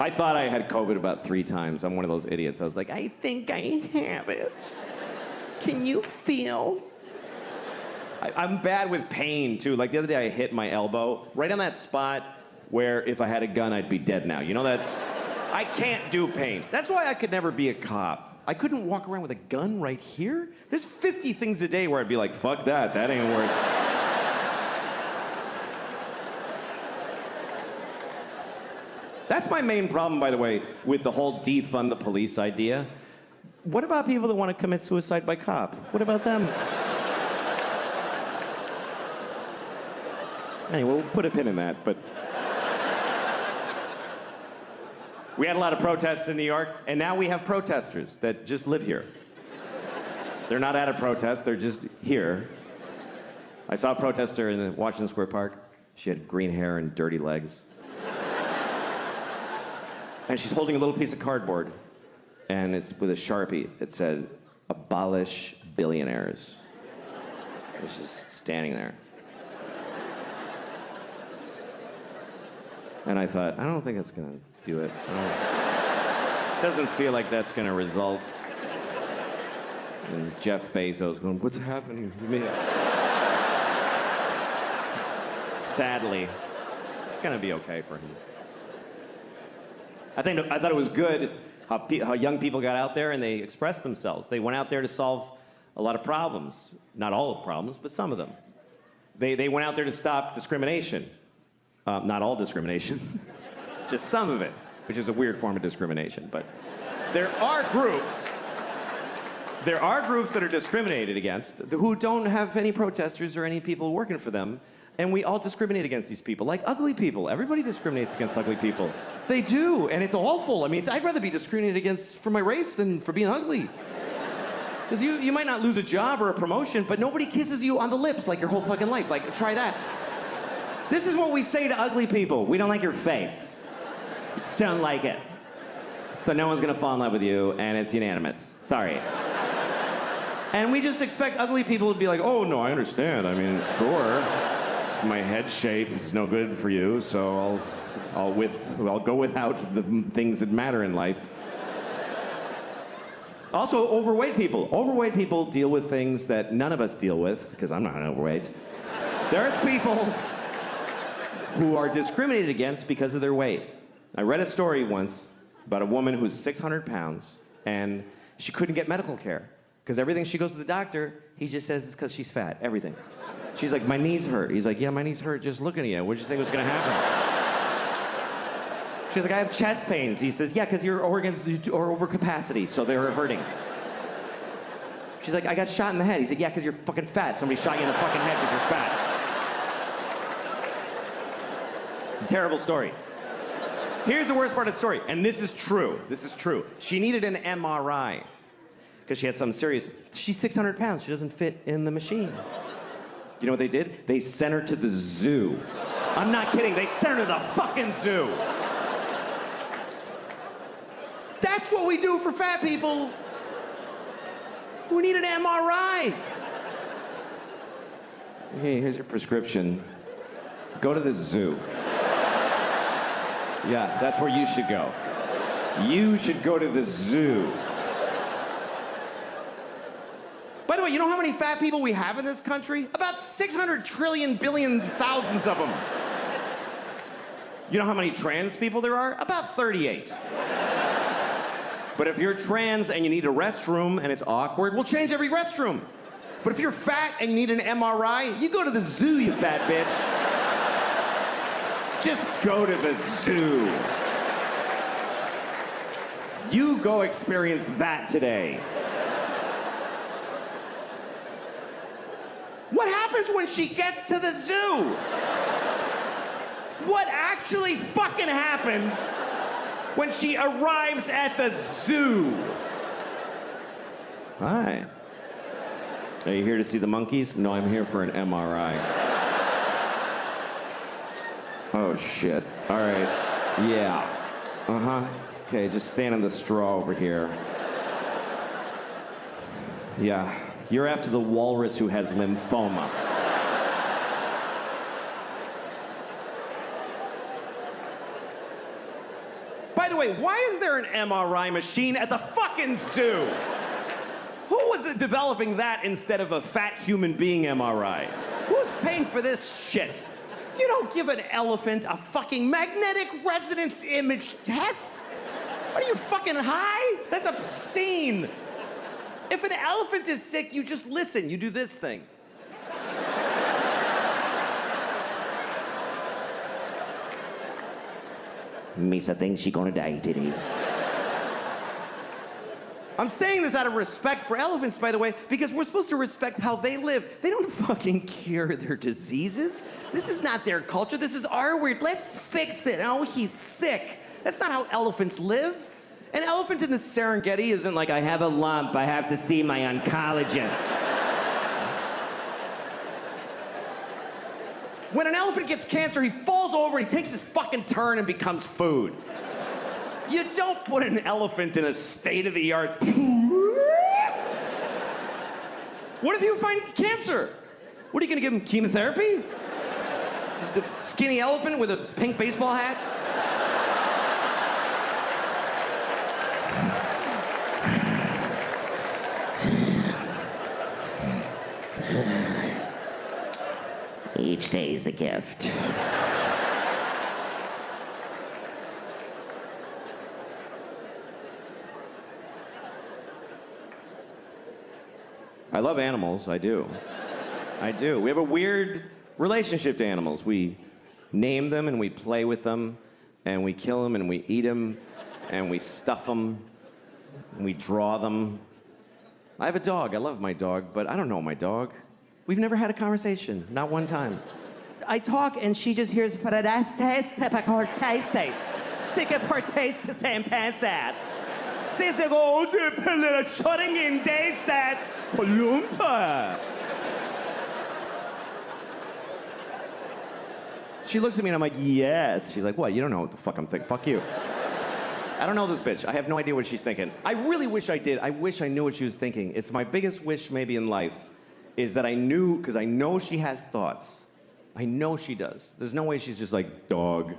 I thought I had COVID about 3 times. I'm one of those idiots. I was like, I think I have it. Can you feel? I'm bad with pain, too. Like the other day, I hit my elbow right on that spot where if I had a gun, I'd be dead now. You know, I can't do pain. That's why I could never be a cop. I couldn't walk around with a gun right here. There's 50 things a day where I'd be like, fuck that ain't worth it. That's my main problem, by the way, with the whole defund the police idea. What about people that want to commit suicide by cop? What about them? Anyway, we'll put a pin in that, but... We had a lot of protests in New York, and now we have protesters that just live here. They're not at a protest, they're just here. I saw a protester in Washington Square Park. She had green hair and dirty legs. And she's holding a little piece of cardboard, and it's with a Sharpie. It said, "Abolish billionaires." And she's just standing there. And I thought, I don't think that's gonna do it. It doesn't feel like that's gonna result in Jeff Bezos going, what's happening to me? Sadly, it's gonna be okay for him. I thought it was good how young people got out there and they expressed themselves. They went out there to solve a lot of problems. Not all of the problems, but some of them. They went out there to stop discrimination. Not all discrimination, just some of it, which is a weird form of discrimination. But there are groups that are discriminated against who don't have any protesters or any people working for them. And we all discriminate against these people, like ugly people. Everybody discriminates against ugly people. They do, and it's awful. I mean, I'd rather be discriminated against for my race than for being ugly. Because you might not lose a job or a promotion, but nobody kisses you on the lips like your whole fucking life. Like, try that. This is what we say to ugly people. We don't like your face. We just don't like it. So no one's gonna fall in love with you, and it's unanimous. Sorry. And we just expect ugly people to be like, oh, no, I understand. I mean, sure. My head shape is no good for you, so I'll go without the things that matter in life. Also, overweight people. Overweight people deal with things that none of us deal with, because I'm not overweight. There's people who are discriminated against because of their weight. I read a story once about a woman who's 600 pounds, and she couldn't get medical care, because everything she goes to the doctor, he just says it's because she's fat, everything. She's like, my knees hurt. He's like, yeah, my knees hurt just looking at you. What did you think was gonna happen? She's like, I have chest pains. He says, yeah, because your organs are over capacity, so they're hurting. She's like, I got shot in the head. He said, yeah, because you're fucking fat. Somebody shot you in the fucking head because you're fat. It's a terrible story. Here's the worst part of the story, and this is true. This is true. She needed an MRI because she had something serious. She's 600 pounds. She doesn't fit in the machine. You know what they did? They sent her to the zoo. I'm not kidding. They sent her to the fucking zoo. That's what we do for fat people who need an MRI. Hey, here's your prescription. Go to the zoo. Yeah, that's where you should go. You should go to the zoo. By the way, you know how many fat people we have in this country? About 600 trillion billion thousands of them. You know how many trans people there are? About 38. But if you're trans and you need a restroom and it's awkward, we'll change every restroom. But if you're fat and you need an MRI, you go to the zoo, you fat bitch. Just go to the zoo. You go experience that today. What happens when she gets to the zoo? What actually fucking happens when she arrives at the zoo? Hi. Are you here to see the monkeys? No, I'm here for an MRI. Oh, shit. All right. Yeah. Uh-huh. Okay, just stand in the straw over here. Yeah. You're after the walrus who has lymphoma. By the way, why is there an MRI machine at the fucking zoo? Who was developing that instead of a fat human being MRI? Who's paying for this shit? You don't give an elephant a fucking magnetic resonance image test. What are you, fucking high? That's obscene. If an elephant is sick, you just listen. You do this thing. Misa thinks she's gonna die today. I'm saying this out of respect for elephants, by the way, because we're supposed to respect how they live. They don't fucking cure their diseases. This is not their culture. This is our weird. Let's fix it. Oh, he's sick. That's not how elephants live. An elephant in the Serengeti isn't like, I have a lump, I have to see my oncologist. When an elephant gets cancer, he falls over, he takes his fucking turn and becomes food. You don't put an elephant in a state-of-the-art... What if you find cancer? What, are you gonna give him chemotherapy? The skinny elephant with a pink baseball hat? Each day is a gift. I love animals, I do. I do. We have a weird relationship to animals. We name them and we play with them, and we kill them and we eat them, and we stuff them, and we draw them. I have a dog. I love my dog, but I don't know my dog. We've never had a conversation, not one time. I talk and she just hears She looks at me and I'm like, yes. She's like, what? You don't know what the fuck I'm thinking. Fuck you. I don't know this bitch. I have no idea what she's thinking. I really wish I did. I wish I knew what she was thinking. It's my biggest wish maybe in life is that I knew, because I know she has thoughts. I know she does. There's no way she's just like, dog.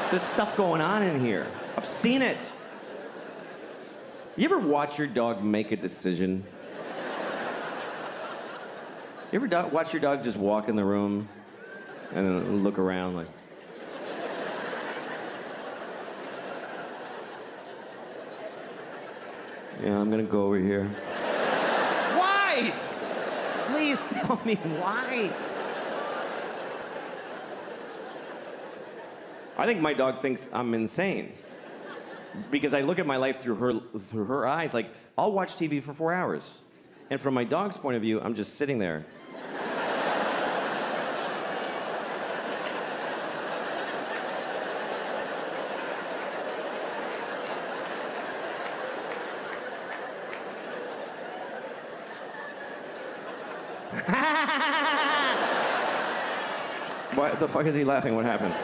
There's stuff going on in here. I've seen it. You ever watch your dog make a decision? You ever watch your dog just walk in the room and then look around like... Yeah, I'm gonna go over here. Why? Please tell me why. I think my dog thinks I'm insane. Because I look at my life through her eyes. Like, I'll watch TV for 4 hours. And from my dog's point of view, I'm just sitting there. What the fuck is he laughing? What happened?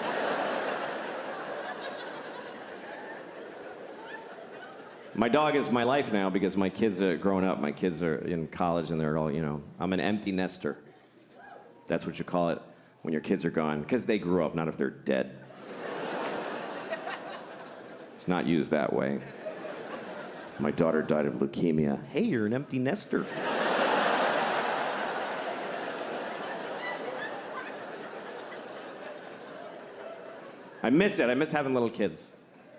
My dog is my life now because my kids are grown up. My kids are in college and they're all, you know, I'm an empty nester. That's what you call it when your kids are gone, because they grew up, not if they're dead. It's not used that way. My daughter died of leukemia. Hey, you're an empty nester. I miss it. I miss having little kids.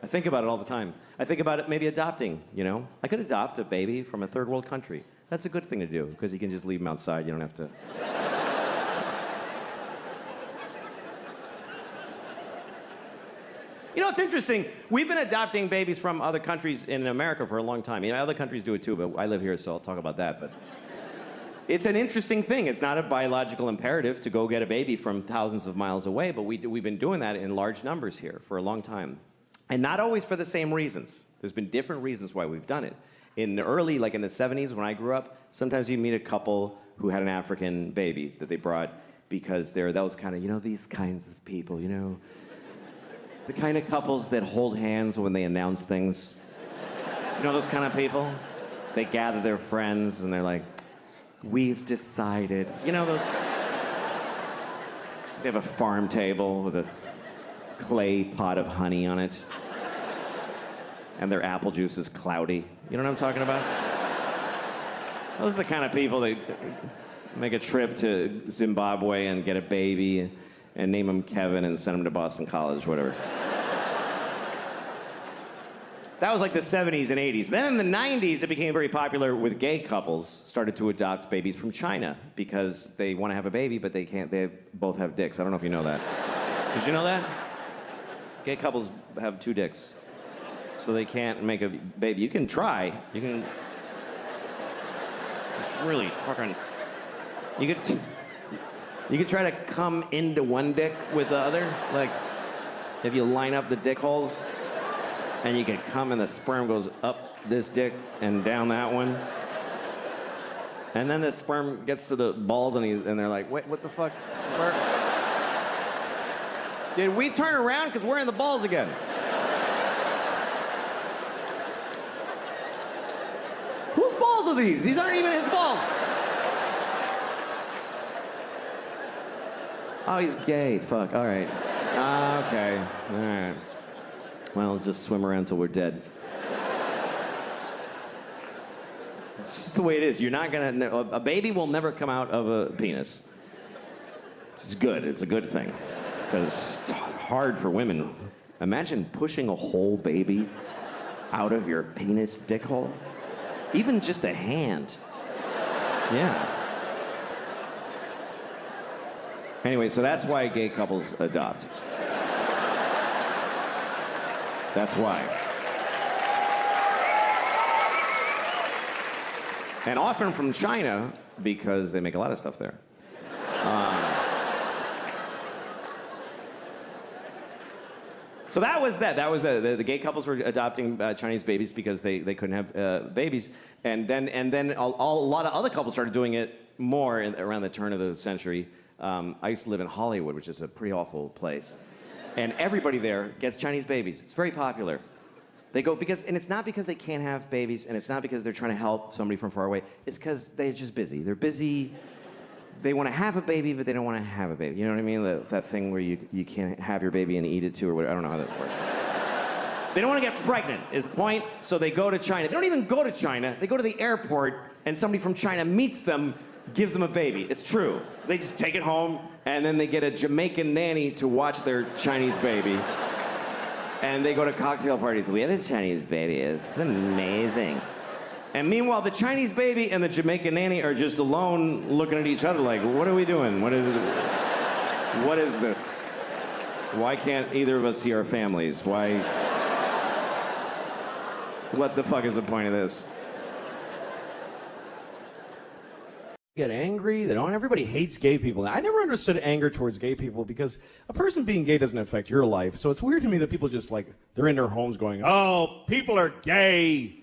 I think about it all the time. I think about it maybe adopting, you know? I could adopt a baby from a third world country. That's a good thing to do, because you can just leave them outside. You don't have to... You know, it's interesting. We've been adopting babies from other countries in America for a long time. You know, other countries do it too, but I live here, so I'll talk about that. But it's an interesting thing. It's not a biological imperative to go get a baby from thousands of miles away, but we've been doing that in large numbers here for a long time. And not always for the same reasons. There's been different reasons why we've done it. In the early, like in the 70s when I grew up, sometimes you meet a couple who had an African baby that they brought because they're those kind of, you know, these kinds of people, you know? The kind of couples that hold hands when they announce things. You know those kind of people? They gather their friends and they're like, we've decided. You know those? They have a farm table with a clay pot of honey on it. And their apple juice is cloudy. You know what I'm talking about? Those are the kind of people that make a trip to Zimbabwe and get a baby and name him Kevin and send him to Boston College, whatever. That was like the 70s and 80s. Then in the 90s, it became very popular with gay couples started to adopt babies from China because they want to have a baby, but they can't. They both have dicks. I don't know if you know that. Did you know that? Gay couples have 2 dicks, so they can't make a baby. You can try. You can just really fucking. You could try to come into one dick with the other, like if you line up the dick holes. And you can come and the sperm goes up this dick and down that one. And then the sperm gets to the balls and they're like, wait, what the fuck? Did we turn around? Because we're in the balls again. Whose balls are these? These aren't even his balls. Oh, he's gay. Fuck. All right. Okay. All right. Well, let's just swim around till we're dead. It's just the way it is. You're not gonna. A baby will never come out of a penis. It's good. It's a good thing. Because it's hard for women. Imagine pushing a whole baby out of your penis dick hole. Even just a hand. Yeah. Anyway, so that's why gay couples adopt. That's why. And often from China, because they make a lot of stuff there. So that was that. That was the gay couples were adopting Chinese babies because they couldn't have babies. And then a lot of other couples started doing it more around the turn of the century. I used to live in Hollywood, which is a pretty awful place. And everybody there gets Chinese babies. It's very popular. They go and it's not because they can't have babies, and it's not because they're trying to help somebody from far away. It's because they're just busy. They're busy. They want to have a baby, but they don't want to have a baby. You know what I mean? That thing where you can't have your baby and eat it too, or whatever. I don't know how that works. They don't want to get pregnant, is the point. So they go to China. They don't even go to China. They go to the airport, and somebody from China meets them, gives them a baby. It's true. They just take it home, and then they get a Jamaican nanny to watch their Chinese baby. And they go to cocktail parties. We have a Chinese baby. It's amazing. And meanwhile, the Chinese baby and the Jamaican nanny are just alone looking at each other like, what are we doing? What is it? What is this? Why can't either of us see our families? Why? What the fuck is the point of this? Get angry. Everybody hates gay people. I never understood anger towards gay people because a person being gay doesn't affect your life. So it's weird to me that people just they're in their homes going, oh, people are gay.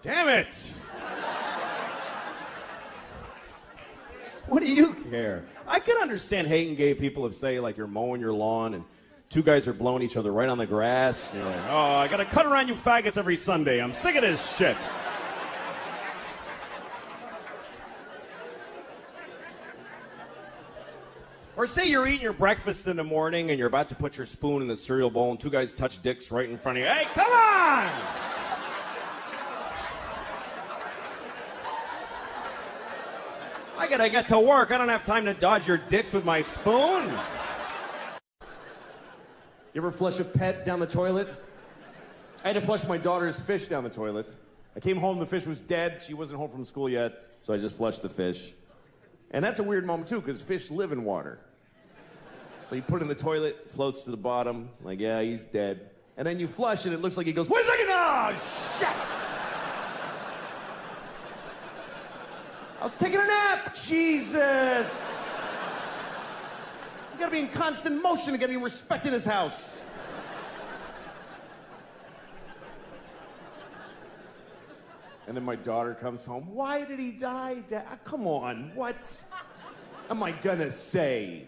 Damn it. What do you care? I can understand hating gay people if, say, you're mowing your lawn and 2 guys are blowing each other right on the grass. And you're like, oh, I gotta cut around you faggots every Sunday. I'm sick of this shit. Or say you're eating your breakfast in the morning and you're about to put your spoon in the cereal bowl and 2 guys touch dicks right in front of you. Hey, come on! I gotta get to work. I don't have time to dodge your dicks with my spoon. You ever flush a pet down the toilet? I had to flush my daughter's fish down the toilet. I came home, the fish was dead. She wasn't home from school yet, so I just flushed the fish. And that's a weird moment, too, because fish live in water. So you put it in the toilet, floats to the bottom, like, yeah, he's dead. And then you flush, and it looks like he goes, wait a second! Oh, shit! I was taking a nap! Jesus! You gotta be in constant motion to get any respect in this house. And then my daughter comes home. Why did he die, Dad? Come on, what am I gonna say?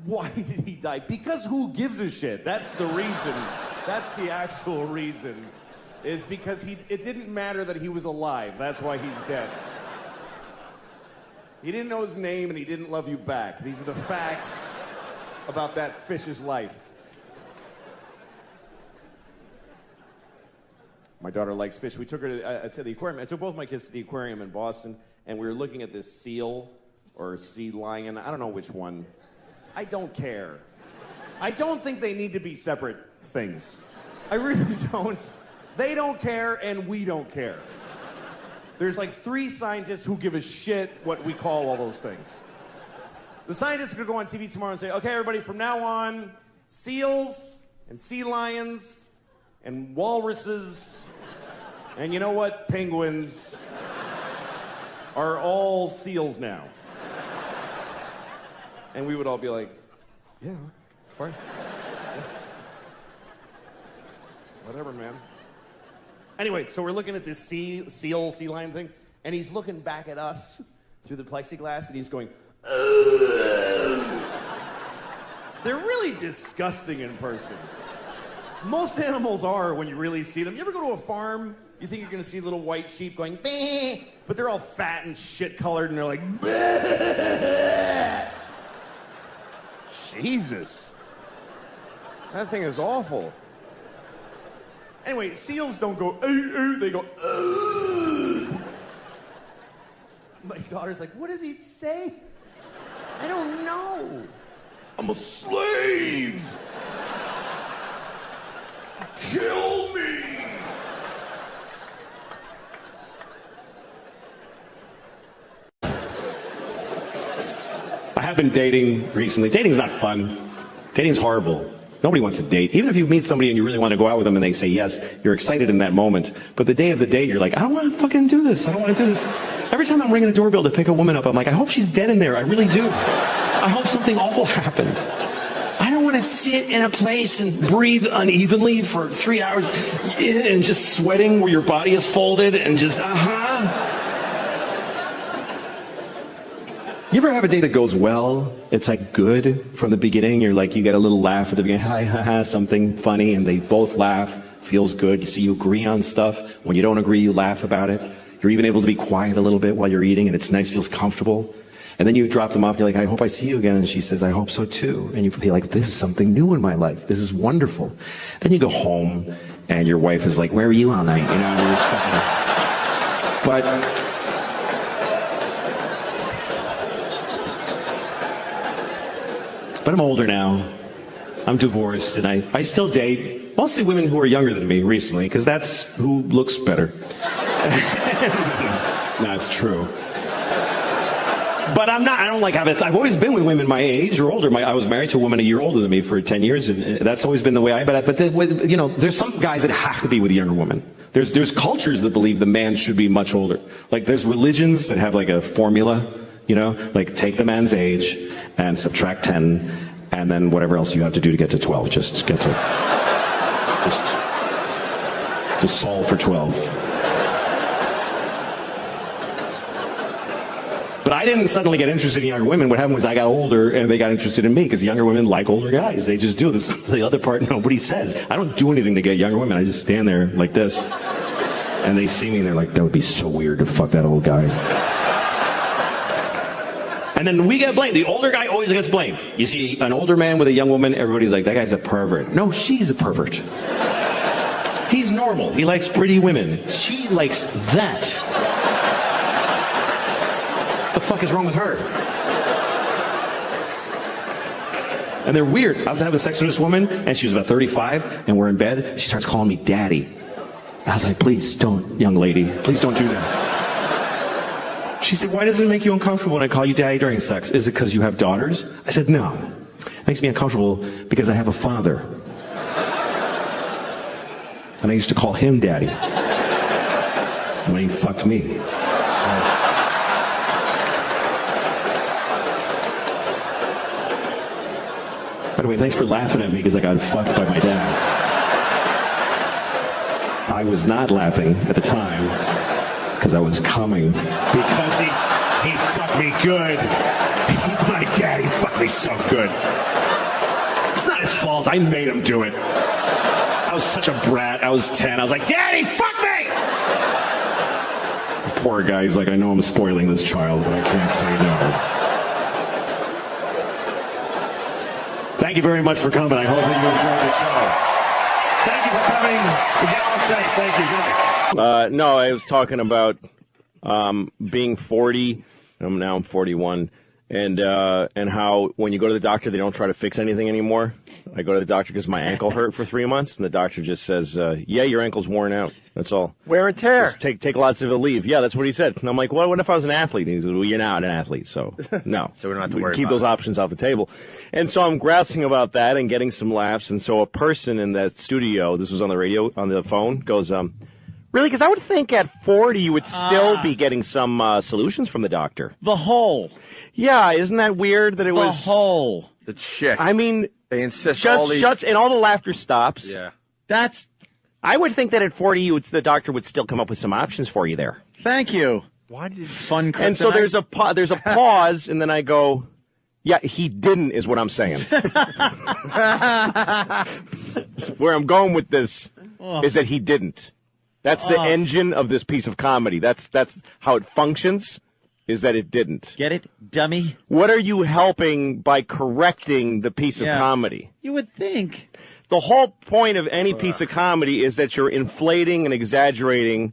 Why did he die? Because who gives a shit? That's the reason. That's the actual reason. Is because it didn't matter that he was alive. That's why he's dead. He didn't know his name and he didn't love you back. These are the facts. about that fish's life. My daughter likes fish. We took her to the aquarium. I took both my kids to the aquarium in Boston, and we were looking at this seal or sea lion. I don't know which one. I don't care. I don't think they need to be separate things. I really don't. They don't care, and we don't care. There's like 3 scientists who give a shit what we call all those things. The scientists could go on TV tomorrow and say, okay, everybody, from now on, seals and sea lions and walruses and you know what? Penguins are all seals now. And we would all be like, yeah, fine. Yes. Whatever, man. Anyway, so we're looking at this sea lion thing, and he's looking back at us through the plexiglass, and he's going, ugh. They're really disgusting in person. Most animals are when you really see them. You ever go to a farm, you think you're gonna see little white sheep going, bah, but they're all fat and shit-colored, and they're like, bah. Jesus. That thing is awful. Anyway, seals don't go, they go, ugh. My daughter's like, what does he say? I don't know. I'm a slave. Kill me. I have been dating recently. Dating's not fun. Dating's horrible. Nobody wants to date. Even if you meet somebody and you really want to go out with them and they say yes, you're excited in that moment. But the day of the date, you're like, I don't want to fucking do this. I don't want to do this. Every time I'm ringing the doorbell to pick a woman up, I'm like, I hope she's dead in there. I really do. I hope something awful happened. I don't want to sit in a place and breathe unevenly for 3 hours and just sweating where your body is folded and just, You ever have a day that goes well? It's like good from the beginning. You're like, you get a little laugh at the beginning, hi, ha, ha, something funny, and they both laugh. Feels good. You see, you agree on stuff. When you don't agree, you laugh about it. You're even able to be quiet a little bit while you're eating, and it's nice, feels comfortable. And then you drop them off, and you're like, I hope I see you again. And she says, I hope so too. And you feel like, this is something new in my life. This is wonderful. Then you go home, and your wife is like, where were you all night? You know, you're just fucking... But I'm older now. I'm divorced, and I still date mostly women who are younger than me recently, because that's who looks better. No, it's true. But I don't like I've always been with women my age or older. I was married to a woman a year older than me for 10 years, and that's always been the way you know, there's some guys that have to be with younger women. There's cultures that believe the man should be much older. Like, there's religions that have like a formula, you know, like take the man's age and subtract 10, and then whatever else you have to do to get to 12, just solve for 12. But I didn't suddenly get interested in younger women. What happened was I got older and they got interested in me, because younger women like older guys. They just do this. The other part nobody says. I don't do anything to get younger women. I just stand there like this, and they see me and they're like, that would be so weird to fuck that old guy. And then we get blamed. The older guy always gets blamed. You see an older man with a young woman, everybody's like, that guy's a pervert. No, she's a pervert. He's normal. He likes pretty women. She likes that. What the fuck is wrong with her? And they're weird. I was having sex with this woman, and she was about 35, and we're in bed. She starts calling me daddy. I was like, please don't, young lady. Please don't do that. She said, why does it make you uncomfortable when I call you daddy during sex? Is it because you have daughters? I said, no. It makes me uncomfortable because I have a father. And I used to call him daddy when he fucked me. By the way, thanks for laughing at me because I got fucked by my dad. I was not laughing at the time because I was coming. Because he fucked me good. My daddy fucked me so good. It's not his fault. I made him do it. I was such a brat. I was 10. I was like, Daddy, fuck me! The poor guy, he's like, I know I'm spoiling this child, but I can't say no. Thank you very much for coming. I hope that you enjoyed the show. Thank you for coming. Again, I'll say thank you. Good night. No, I was talking about being 40. I'm 41. And how when you go to the doctor, they don't try to fix anything anymore. I go to the doctor because my ankle hurt for 3 months, and the doctor just says, yeah, your ankle's worn out. That's all. Wear and tear. Just take lots of leave. Yeah, that's what he said. And I'm like, well, what if I was an athlete? And he said, well, you're not an athlete, so no. So we don't have to worry keep about those it. options off the table. And so I'm grousing about that and getting some laughs. And so a person in that studio, this was on the radio, on the phone, goes, really? Because I would think at 40 you would still be getting some solutions from the doctor. The hole. Yeah, isn't that weird that it was... The hole. The chick. I mean... They insist just all these... shuts, and all the laughter stops. Yeah. That's... I would think that at 40 the doctor would still come up with some options for you there. Thank you. Why did... Fun And so there's a pause, and then I go, yeah, he didn't is what I'm saying. Where I'm going with this is that he didn't. That's the engine of this piece of comedy. That's how it functions, is that it didn't. Get it, dummy? What are you helping by correcting the piece of comedy? You would think. The whole point of any piece of comedy is that you're inflating and exaggerating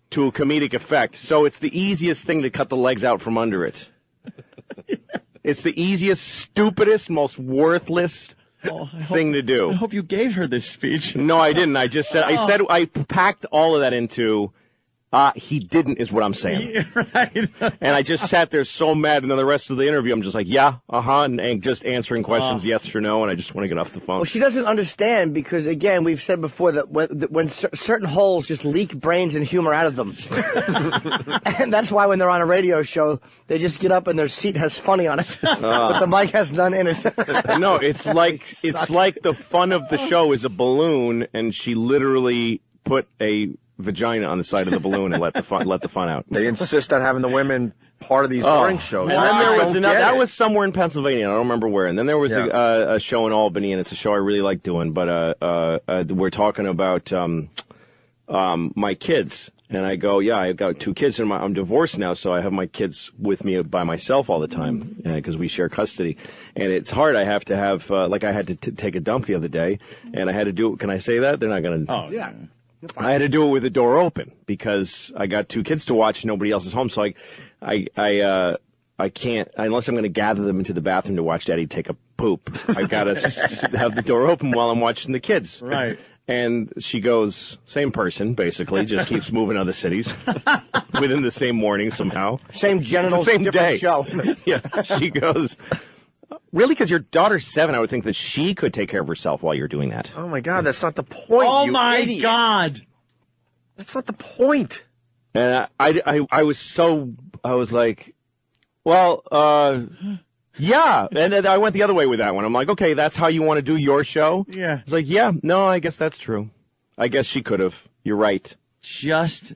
to a comedic effect. So it's the easiest thing to cut the legs out from under it. It's the easiest, stupidest, most worthless thing to do. I hope you gave her this speech. No, I didn't. I just said, I packed all of that into, he didn't is what I'm saying. Right. And I just sat there so mad, and then the rest of the interview, I'm just like, yeah, and just answering questions, yes or no, and I just want to get off the phone. Well, she doesn't understand because, again, we've said before that when certain holes just leak brains and humor out of them. And that's why when they're on a radio show, they just get up and their seat has funny on it, but the mic has none in it. No, it's like the fun of the show is a balloon, and she literally put a vagina on the side of the balloon and let the fun out. They insist on having the women part of these morning shows. And then there was that it. was somewhere in Pennsylvania. I don't remember where. And then there was a show in Albany, and it's a show I really like doing. But we're talking about my kids, and I go, yeah, I've got 2 kids, and I'm divorced now, so I have my kids with me by myself all the time because we share custody, and it's hard. I have to have like I had to take a dump the other day, and I had to do it. Can I say that? They're not going to. Oh yeah. I had to do it with the door open because I got 2 kids to watch. Nobody else is home, so I can't unless I'm going to gather them into the bathroom to watch Daddy take a poop. I've got to have the door open while I'm watching the kids. Right. And she goes, same person, basically, just keeps moving other cities within the same morning somehow. Same genitals, same different day. show. Yeah. She goes, really? Because your daughter's 7, I would think that she could take care of herself while you're doing that. Oh, my God, that's not the point, Oh, you my idiot. God. That's not the point. And I was like, well, yeah. And then I went the other way with that one. I'm like, okay, that's how you want to do your show? Yeah. It's like, yeah, no, I guess that's true. I guess she could have. You're right. Just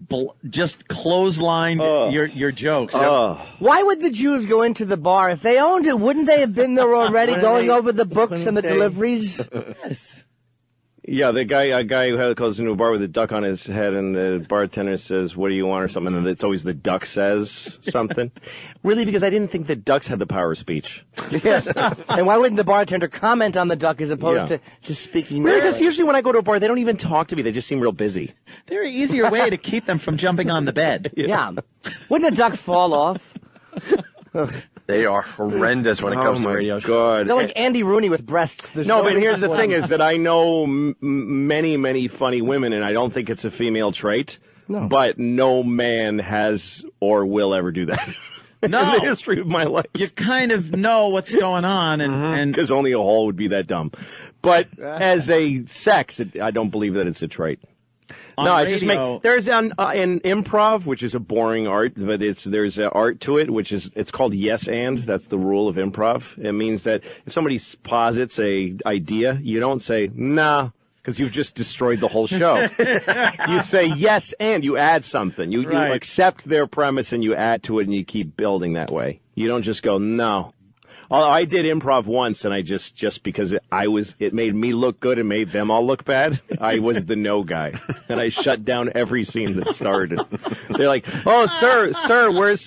clotheslined your jokes. Why would the Jews go into the bar? If they owned it, wouldn't they have been there already going over the books and the deliveries? Yes. Yeah, a guy who goes into a bar with a duck on his head, and the bartender says, what do you want, or something, and it's always the duck says something. Really, because I didn't think that ducks had the power of speech. Yes. And why wouldn't the bartender comment on the duck as opposed to just speaking? Really, because usually when I go to a bar, they don't even talk to me. They just seem real busy. There's an easier way to keep them from jumping on the bed. Yeah. Wouldn't a duck fall off? They are horrendous when it comes to radio shows. God. They're like Andy Rooney with breasts. There's No, but reason here's the for thing them. is that I know many, many funny women, and I don't think it's a female trait. No. But no man has or will ever do that. No. In the history of my life. You kind of know what's going on, and Because only a hole would be that dumb. But as a sex, I don't believe that it's a trait. on No, I radio, just there's an improv, which is a boring art, but there's an art to it, which is it's called yes and. That's the rule of improv. It means that if somebody posits a idea, you don't say nah, because you've just destroyed the whole show. You say yes and you add something. You accept their premise and you add to it and you keep building that way. You don't just go no. I did improv once, and I just because it made me look good and made them all look bad. I was the no guy, and I shut down every scene that started. They're like, "Oh, sir,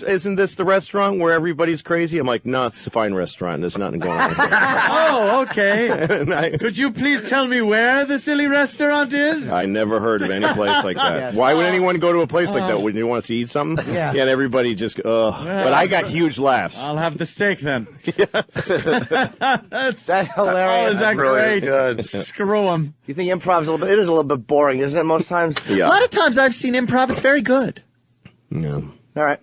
isn't this the restaurant where everybody's crazy?" I'm like, "No, it's a fine restaurant. There's nothing going on here." Oh, okay. Could you please tell me where the silly restaurant is? I never heard of any place like that. Yes. Why would anyone go to a place like that? Would you want to eat something? Yeah. And everybody just, But I got huge laughs. I'll have the steak then. That's hilarious. Oh, is that great? Good. Screw them. You think improv's it is a little bit boring, isn't it, most times? Yeah. A lot of times I've seen improv, it's very good. No. All right.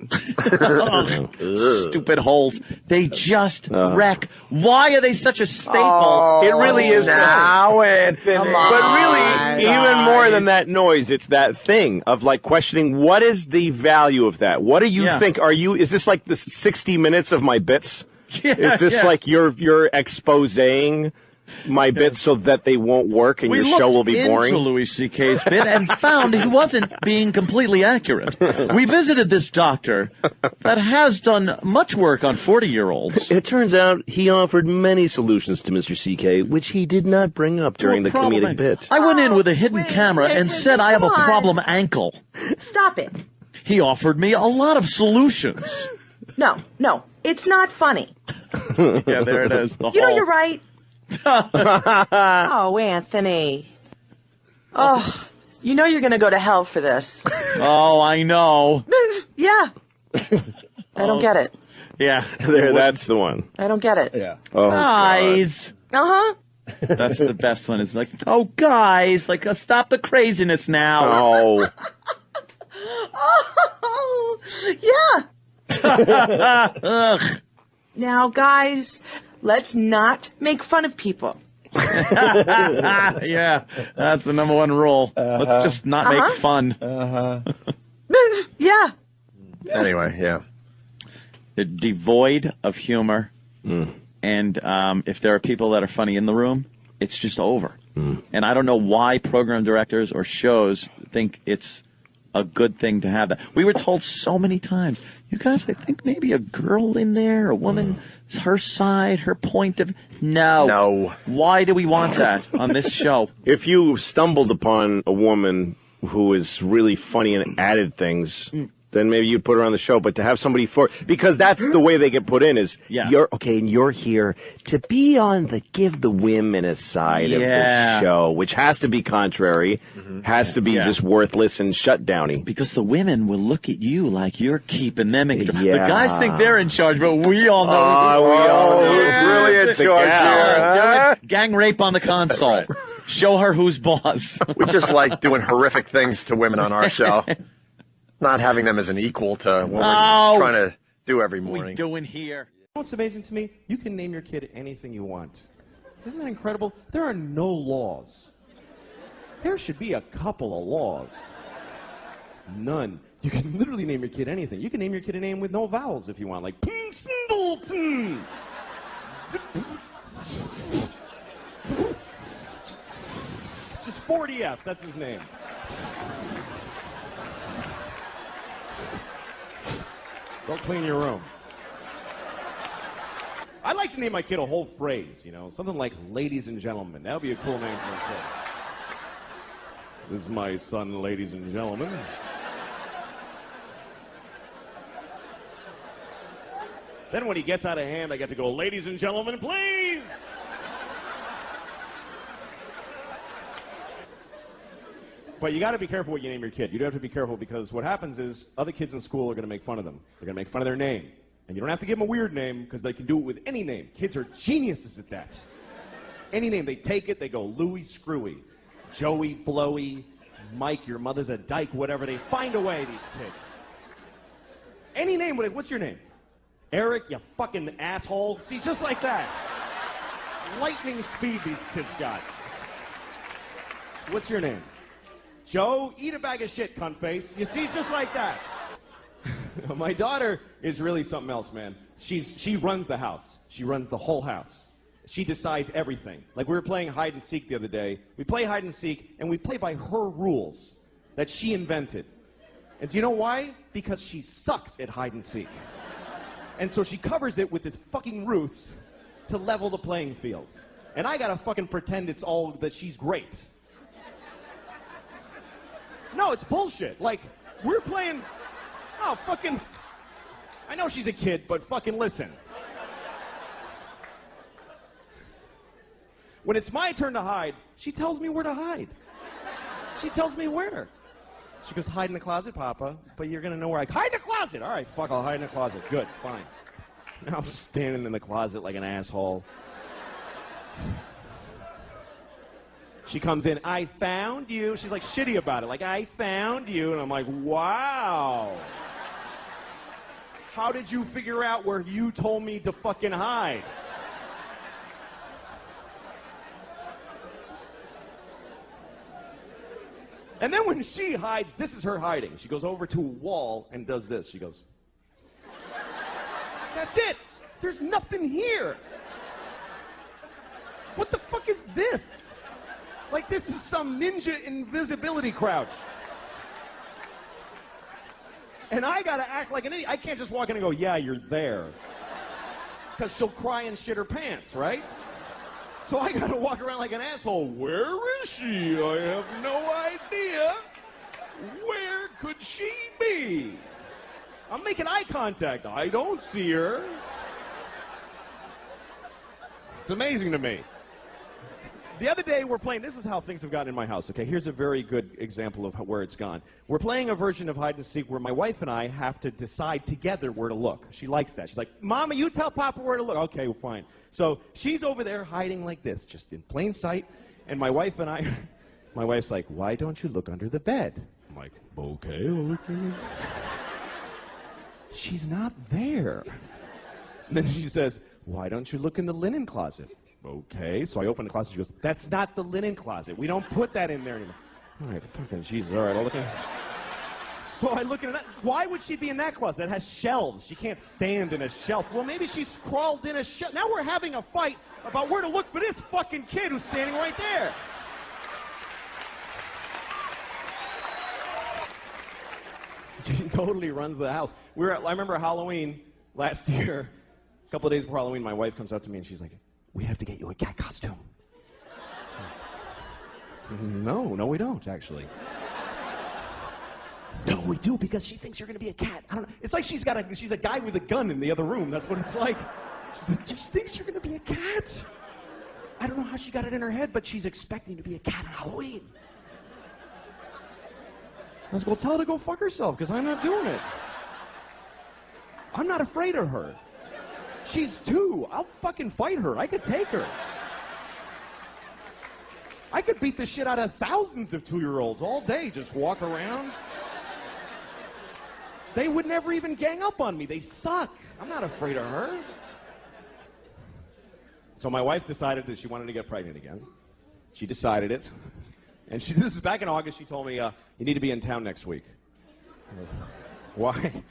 Stupid holes. They just wreck. Why are they such a staple? Oh, it really is. Now, Anthony. But really, even more than that noise, it's that thing of like questioning what is the value of that? What do you think? Is this like the 60 minutes of my bits? Is this like you're exposing my bits so that they won't work and your show will be boring? We looked into Louis CK's bit and found he wasn't being completely accurate. We visited this doctor that has done much work on 40-year-olds. It turns out he offered many solutions to Mr. CK, which he did not bring up during the comedic bit. I went in with a hidden camera and said I have a problem ankle. Stop it. He offered me a lot of solutions. No, it's not funny. Yeah, there it is. You know you're right. Oh, Anthony. Oh, you know you're going to go to hell for this. Oh, I know. Yeah. I don't get it. Yeah. That's the one. I don't get it. Yeah. Oh, guys. Uh-huh. That's the best one. It's like, oh, guys, like, stop the craziness now. Oh. Oh, yeah. Ugh. Now, guys, let's not make fun of people. Yeah, that's the number one rule. Let's just not make fun. Yeah. Anyway, yeah. They're devoid of humor, and if there are people that are funny in the room, it's just over. And I don't know why program directors or shows think it's a good thing to have that. We were told so many times, you guys, I think maybe a girl in there, a woman, her side, her point of... No. Why do we want that on this show? If you stumbled upon a woman who is really funny and added things, then maybe you'd put her on the show. But to have somebody because that's the way they get put in is, you're here to be on give the women a side of the show, which has to be contrary, has to be just worthless and shut downy. Because the women will look at you like you're keeping them in control. The guys think they're in charge, but we all know who's really in charge here. Gang rape on the console. Right. Show her who's boss. We just like doing horrific things to women on our show. Not having them as an equal to what we're trying to do every morning. We're doing here. You know what's amazing to me? You can name your kid anything you want. Isn't that incredible? There are no laws. There should be a couple of laws. None. You can literally name your kid anything. You can name your kid a name with no vowels if you want, like Singleton. Just 40 F's, that's his name. Go clean your room. I'd like to name my kid a whole phrase, something like ladies and gentlemen. That would be a cool name for a kid. This is my son, ladies and gentlemen. Then when he gets out of hand, I get to go, ladies and gentlemen, please! But you got to be careful what you name your kid. You do have to be careful because what happens is other kids in school are going to make fun of them. They're going to make fun of their name. And you don't have to give them a weird name because they can do it with any name. Kids are geniuses at that. Any name. They take it, they go Louis Screwy, Joey Blowy, Mike, your mother's a dyke, whatever. They find a way, these kids. Any name. What's your name? Eric, you fucking asshole. See, just like that. Lightning speed these kids got. What's your name? Joe, eat a bag of shit, cunt face. You see, just like that. My daughter is really something else, man. She runs the house. She runs the whole house. She decides everything. Like we were playing hide and seek the other day. We play hide and seek, and we play by her rules that she invented. And do you know why? Because she sucks at hide and seek. And so she covers it with this fucking ruse to level the playing field. And I gotta fucking pretend it's all that she's great. No, it's bullshit. Like, we're playing... Oh, fucking... I know she's a kid, but fucking listen. When it's my turn to hide, she tells me where to hide. She tells me where. She goes, hide in the closet, Papa, but you're gonna know where I... Hide in the closet! All right, fuck, I'll hide in the closet. Good, fine. Now I'm standing in the closet like an asshole. She comes in, I found you. She's like shitty about it, like, I found you. And I'm like, wow. How did you figure out where you told me to fucking hide? And then when she hides, this is her hiding. She goes over to a wall and does this. She goes, that's it. There's nothing here. What the fuck is this? Like, this is some ninja invisibility crouch. And I gotta act like an idiot. I can't just walk in and go, yeah, you're there. Because she'll cry and shit her pants, right? So I gotta walk around like an asshole. Where is she? I have no idea. Where could she be? I'm making eye contact. I don't see her. It's amazing to me. The other day we're playing, this is how things have gotten in my house, okay? Here's a very good example of where it's gone. We're playing a version of hide and seek where my wife and I have to decide together where to look. She likes that. She's like, Mama, you tell Papa where to look. Okay, well, fine. So she's over there hiding like this, just in plain sight. And my wife and I, my wife's like, why don't you look under the bed? I'm like, okay, okay. She's not there. And then she says, why don't you look in the linen closet? Okay, so I open the closet. She goes, that's not the linen closet. We don't put that in there anymore. All right, fucking Jesus. All right, I'll look in. So I look in that. Why would she be in that closet? It has shelves. She can't stand in a shelf. Well, maybe she's crawled in a shelf. Now we're having a fight about where to look for this fucking kid who's standing right there. She totally runs the house. I remember Halloween last year. A couple of days before Halloween, my wife comes up to me and she's like, we have to get you a cat costume. No, we don't, actually. No, we do, because she thinks you're going to be a cat. I don't know. It's like she's a guy with a gun in the other room. That's what it's like. She's like, she thinks you're going to be a cat. I don't know how she got it in her head, but she's expecting to be a cat on Halloween. I was going to tell her to go fuck herself, because I'm not doing it. I'm not afraid of her. She's 2. I'll fucking fight her. I could take her. I could beat the shit out of thousands of 2-year-olds all day, just walk around. They would never even gang up on me. They suck. I'm not afraid of her. So my wife decided that she wanted to get pregnant again. She decided it. And this is back in August. She told me, you need to be in town next week. Why?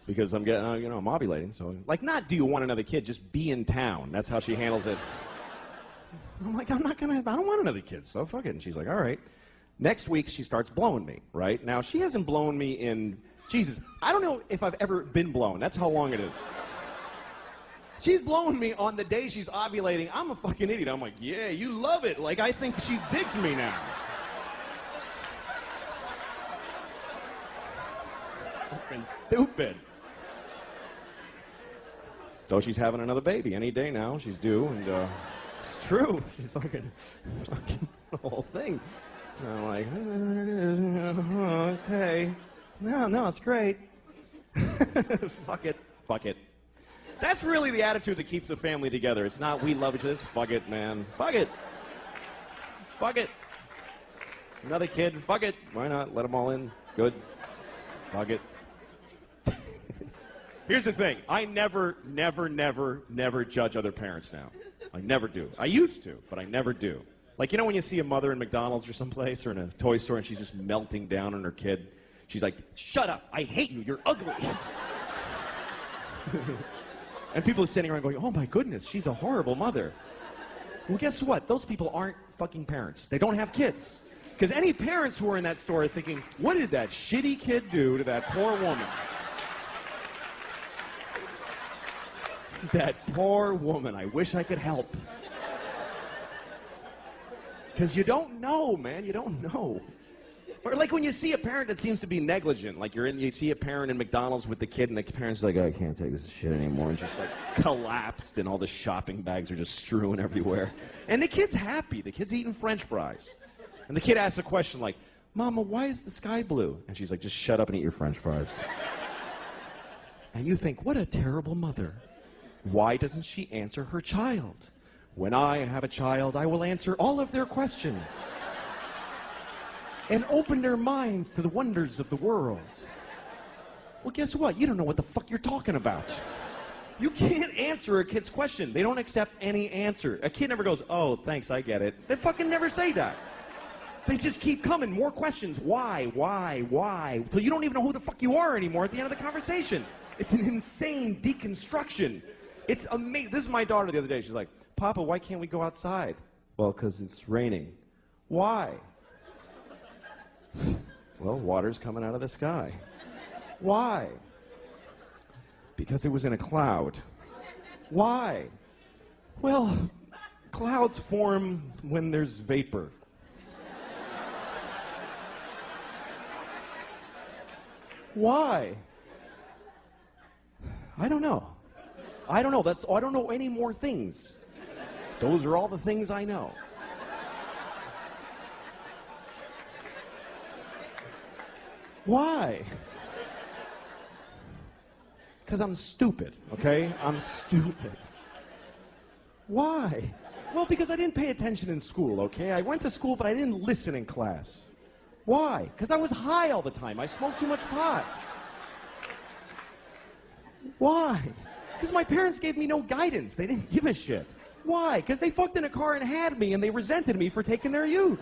Because I'm getting, I'm ovulating. So, like, not do you want another kid, just be in town. That's how she handles it. I'm like, I don't want another kid, so fuck it. And she's like, all right. Next week, she starts blowing me, right? Now, she hasn't blown me in, Jesus, I don't know if I've ever been blown. That's how long it is. She's blowing me on the day she's ovulating. I'm a fucking idiot. I'm like, yeah, you love it. Like, I think she digs me now. Fucking stupid. So she's having another baby any day now. She's due, and it's true. She's fucking the whole thing. And I'm like, okay. No, it's great. Fuck it. That's really the attitude that keeps a family together. It's not we love each other. It's fuck it, man. Fuck it. Another kid. Fuck it. Why not? Let them all in. Good. Fuck it. Here's the thing. I never judge other parents now. I never do. I used to, but I never do. Like, you know when you see a mother in McDonald's or someplace or in a toy store and she's just melting down on her kid? She's like, shut up. I hate you. You're ugly. And people are sitting around going, oh, my goodness, she's a horrible mother. Well, guess what? Those people aren't fucking parents. They don't have kids. Because any parents who are in that store are thinking, what did that shitty kid do to that poor woman? That poor woman. I wish I could help. Because you don't know, man. You don't know. Or like when you see a parent that seems to be negligent, like you see a parent in McDonald's with the kid, and the parent's like, I can't take this shit anymore, and just like collapsed, and all the shopping bags are just strewn everywhere. And the kid's happy. The kid's eating French fries. And the kid asks a question like, Mama, why is the sky blue? And she's like, just shut up and eat your French fries. And you think, what a terrible mother. Why doesn't she answer her child? When I have a child, I will answer all of their questions and open their minds to the wonders of the world. Well, guess what? You don't know what the fuck you're talking about. You can't answer a kid's question. They don't accept any answer. A kid never goes, oh, thanks, I get it. They fucking never say that. They just keep coming. More questions. Why? Until you don't even know who the fuck you are anymore at the end of the conversation. It's an insane deconstruction. It's amazing. This is my daughter the other day. She's like, Papa, why can't we go outside? Well, because it's raining. Why? Well, water's coming out of the sky. Why? Because it was in a cloud. Why? Well, clouds form when there's vapor. Why? I don't know. I don't know. I don't know any more things. Those are all the things I know. Why? Because I'm stupid, okay? I'm stupid. Why? Well, because I didn't pay attention in school, okay? I went to school, but I didn't listen in class. Why? Because I was high all the time. I smoked too much pot. Why? Because my parents gave me no guidance. They didn't give a shit. Why? Because they fucked in a car and had me, and they resented me for taking their youth.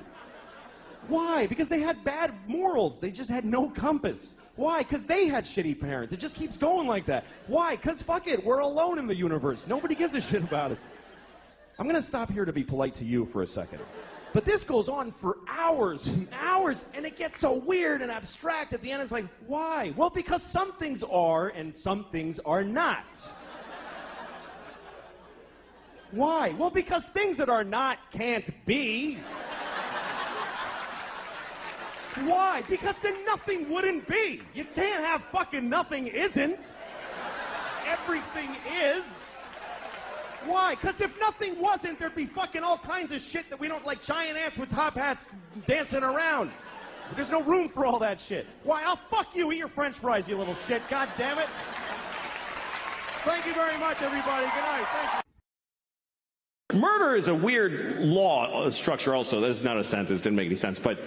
Why? Because they had bad morals. They just had no compass. Why? Because they had shitty parents. It just keeps going like that. Why? Because fuck it, we're alone in the universe. Nobody gives a shit about us. I'm going to stop here to be polite to you for a second. But this goes on for hours and hours, and it gets so weird and abstract at the end. It's like, why? Well, because some things are and some things are not. Why? Well, because things that are not can't be. Why? Because then nothing wouldn't be. You can't have fucking nothing isn't. Everything is. Why? Because if nothing wasn't, there'd be fucking all kinds of shit that we don't like, giant ants with top hats dancing around. There's no room for all that shit. Why? I'll fuck you. Eat your French fries, you little shit. God damn it. Thank you very much, everybody. Good night. Thank you. Murder is a weird law structure also. This is not a sentence. Didn't make any sense. But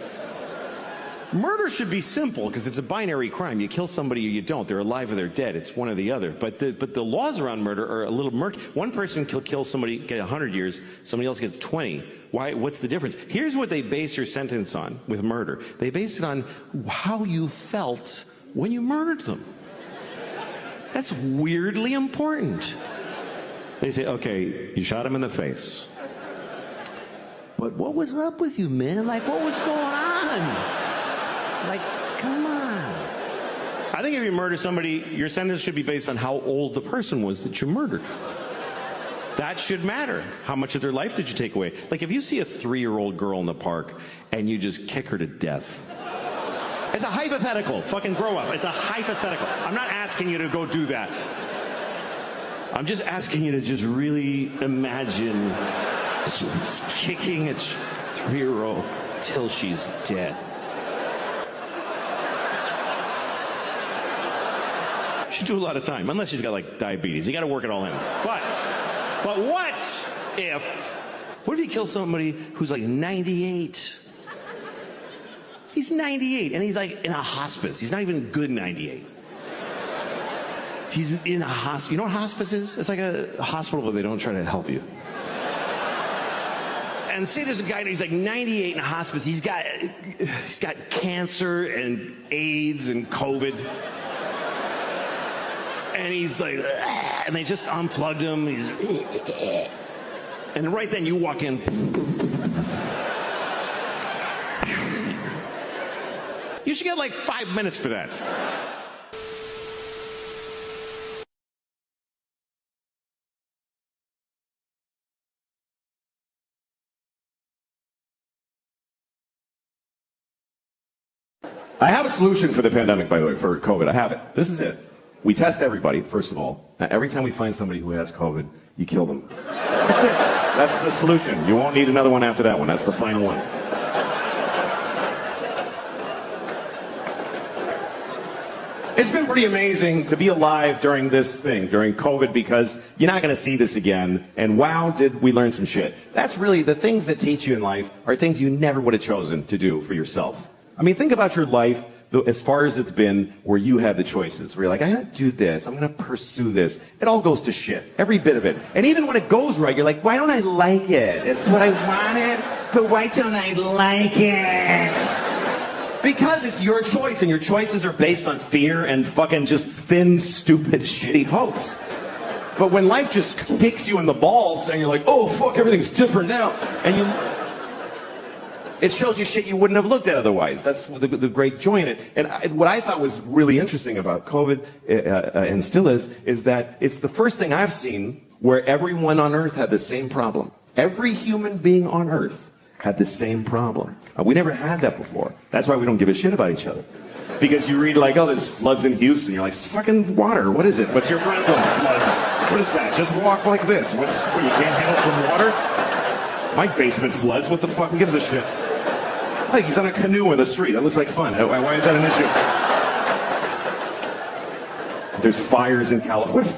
murder should be simple because it's a binary crime. You kill somebody or you don't. They're alive or they're dead. It's one or the other. But the laws around murder are a little murky. One person can kill somebody, get 100 years. Somebody else gets 20. Why? What's the difference? Here's what they base your sentence on with murder. They base it on how you felt when you murdered them. That's weirdly important. They say, okay, you shot him in the face. But what was up with you, man? Like, what was going on? Like, come on. I think if you murder somebody, your sentence should be based on how old the person was that you murdered. That should matter. How much of their life did you take away? Like, if you see a 3-year-old girl in the park and you just kick her to death. It's a hypothetical. Fucking grow up. It's a hypothetical. I'm not asking you to go do that. I'm just asking you to just really imagine kicking a 3-year-old till she's dead. She'd do a lot of time, unless she's got like diabetes. You got to work it all in. But what if you kill somebody who's like 98? He's 98 and he's like in a hospice. He's not even good 98. He's in a hospital. You know what hospice is? It's like a hospital where they don't try to help you. And say there's a guy who's like 98 in a hospice. He's got cancer and AIDS and COVID. And he's like, and they just unplugged him. And right then you walk in. You should get like 5 minutes for that. I have a solution for the pandemic, by the way, for COVID. I have it. This is it. We test everybody, first of all. Every time we find somebody who has COVID, you kill them. That's it. That's the solution. You won't need another one after that one. That's the final one. It's been pretty amazing to be alive during this thing, during COVID, because you're not going to see this again. And wow, did we learn some shit. That's really the things that teach you in life are things you never would have chosen to do for yourself. I mean, think about your life as far as it's been where you had the choices. Where you're like, I'm going to do this. I'm going to pursue this. It all goes to shit. Every bit of it. And even when it goes right, you're like, why don't I like it? It's what I wanted, but why don't I like it? Because it's your choice, and your choices are based on fear and fucking just thin, stupid, shitty hopes. But when life just kicks you in the balls and you're like, oh, fuck, everything's different now, and it shows you shit you wouldn't have looked at otherwise. That's the great joy in it. And what I thought was really interesting about COVID, and still is that it's the first thing I've seen where everyone on Earth had the same problem. Every human being on Earth had the same problem. We never had that before. That's why we don't give a shit about each other. Because you read like, oh, there's floods in Houston. You're like, it's fucking water. What is it? What's your problem? Floods. What is that? Just walk like this. What, you can't handle some water? My basement floods. What the fuck gives a shit? Like, he's on a canoe in the street. That looks like fun. Why is that an issue? There's fires in California.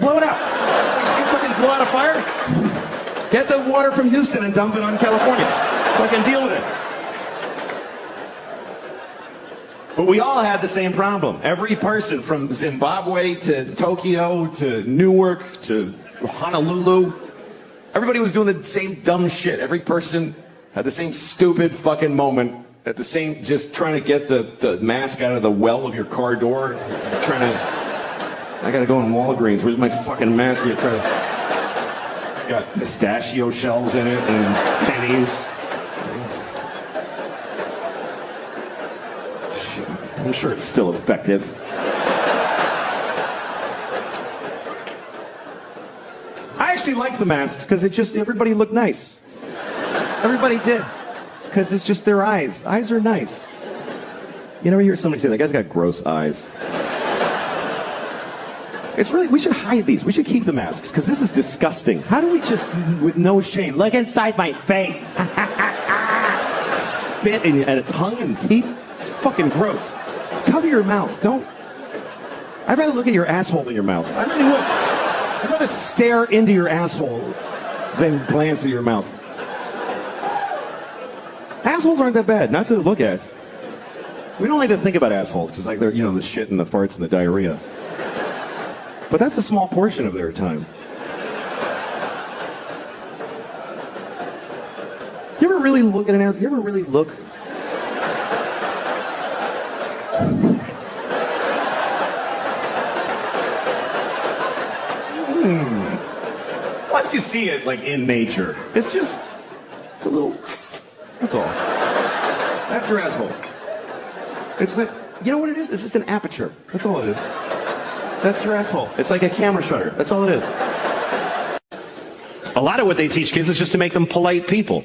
Blow it out. You fucking blow out a fire? Get the water from Houston and dump it on California so I can deal with it. But we all had the same problem. Every person from Zimbabwe to Tokyo to Newark to Honolulu, everybody was doing the same dumb shit. Every person had the same stupid fucking moment at the same, just trying to get the mask out of the well of your car door. I gotta go in Walgreens. Where's my fucking mask? You're trying to... It's got pistachio shells in it and pennies. I'm sure it's still effective. I actually like the masks because everybody looked nice. Everybody did. Because it's just their eyes. Eyes are nice. You never hear somebody say, that guy's got gross eyes. It's really, we should hide these. We should keep the masks, because this is disgusting. How do we just, with no shame, look inside my face, spit and a tongue and teeth? It's fucking gross. Cover your mouth. Don't. I'd rather look at your asshole than your mouth. I really would. I'd rather stare into your asshole than glance at your mouth. Assholes aren't that bad, not to look at. We don't like to think about assholes, because like they're, the shit and the farts and the diarrhea. But that's a small portion of their time. You ever really look at an asshole? You ever really look? Once you see it, like, in nature, it's a little, that's all. That's your asshole. It's like, you know what it is? It's just an aperture. That's all it is. That's your asshole. It's like a camera shutter. That's all it is. A lot of what they teach kids is just to make them polite people,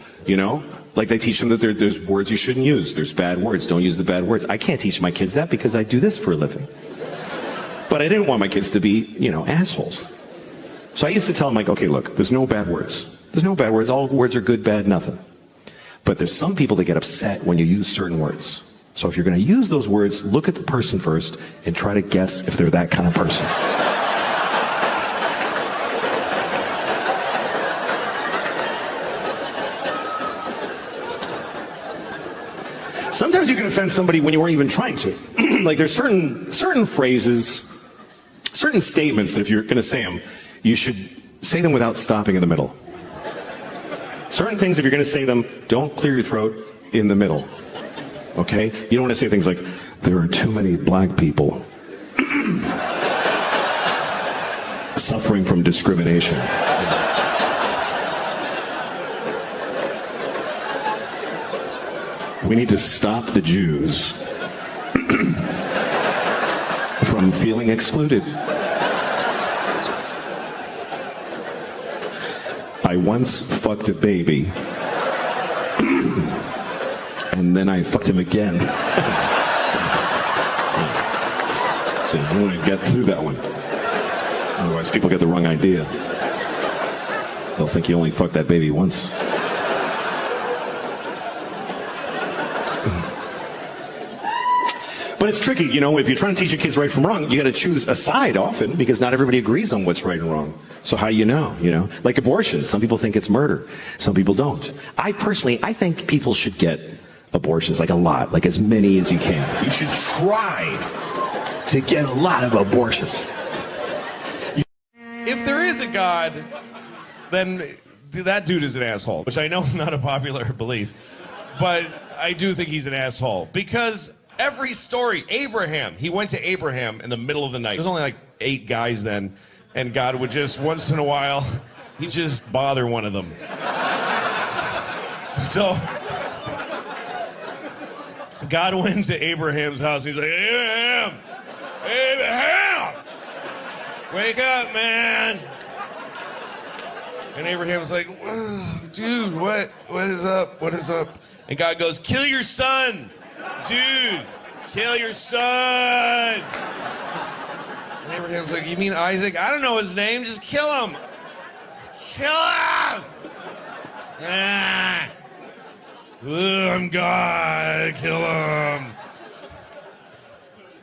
Like they teach them that there's words you shouldn't use. There's bad words. Don't use the bad words. I can't teach my kids that because I do this for a living. But I didn't want my kids to be, assholes. So I used to tell them, like, okay, look, there's no bad words. There's no bad words. All words are good, bad, nothing. But there's some people that get upset when you use certain words. So if you're going to use those words, look at the person first and try to guess if they're that kind of person. Sometimes you can offend somebody when you weren't even trying to. Like there's certain phrases, certain statements that if you're going to say them, you should say them without stopping in the middle. Certain things, if you're going to say them, don't clear your throat in the middle. Okay? You don't want to say things like, there are too many black people suffering from discrimination. We need to stop the Jews from feeling excluded. I once fucked a baby, and then I fucked him again. See, I want to get through that one. Otherwise, people get the wrong idea. They'll think you only fucked that baby once. But it's tricky, you know, if you're trying to teach your kids right from wrong, you got to choose a side often because not everybody agrees on what's right and wrong. So how do you know, Like abortion, some people think it's murder, some people don't. I think people should get abortions, like a lot, like as many as you can. You should try to get a lot of abortions. If there is a God, then that dude is an asshole, which I know is not a popular belief, but I do think he's an asshole because every story, Abraham, he went to Abraham in the middle of the night. There's only like 8 guys then, and God would just, once in a while, he'd just bother one of them. So, God went to Abraham's house, and he's like, Abraham, wake up, man. And Abraham was like, dude, what is up? What is up? And God goes, kill your son. Dude, kill your son. And Abraham's like, you mean Isaac? I don't know his name. Just kill him. Just kill him. I'm God. Kill him.